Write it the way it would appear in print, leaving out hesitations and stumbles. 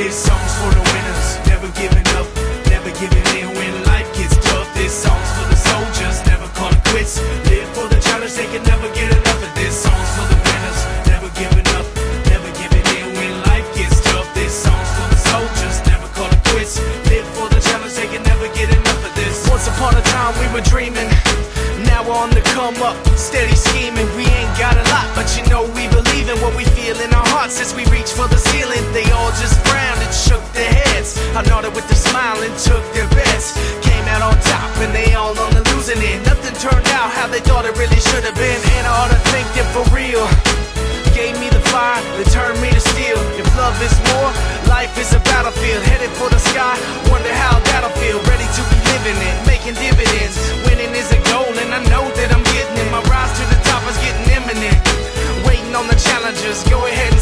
This song's for the winners, never giving up, never giving in when life gets tough. This song's for the soldiers, never calling quits. Live for the challenge, they can never get enough of. This song's for the winners, never giving up, never giving in when life gets tough. This song's for the soldiers, never calling quits. Live for the challenge, they can never get enough of this. Once upon a time we were dreaming, now we're on the come up, steady scheming. We ain't got a lot, but you know we believe in what we feel in our hearts as we reach for the ceiling. They all just frowned and shook their heads. I nodded with a smile and took their bets. Came out on top and they all on the losing end. Nothing turned out how they thought it really should have been. And I ought to thank them for real. Gave me the fire, they turned me to steel. If love is war, life is a battlefield. Headed for the sky, wonder how that'll feel. Ready to be living it, making dividends. Winning is a goal and I know that I'm getting it. My rise to the top is getting imminent. Waiting on the challengers, go ahead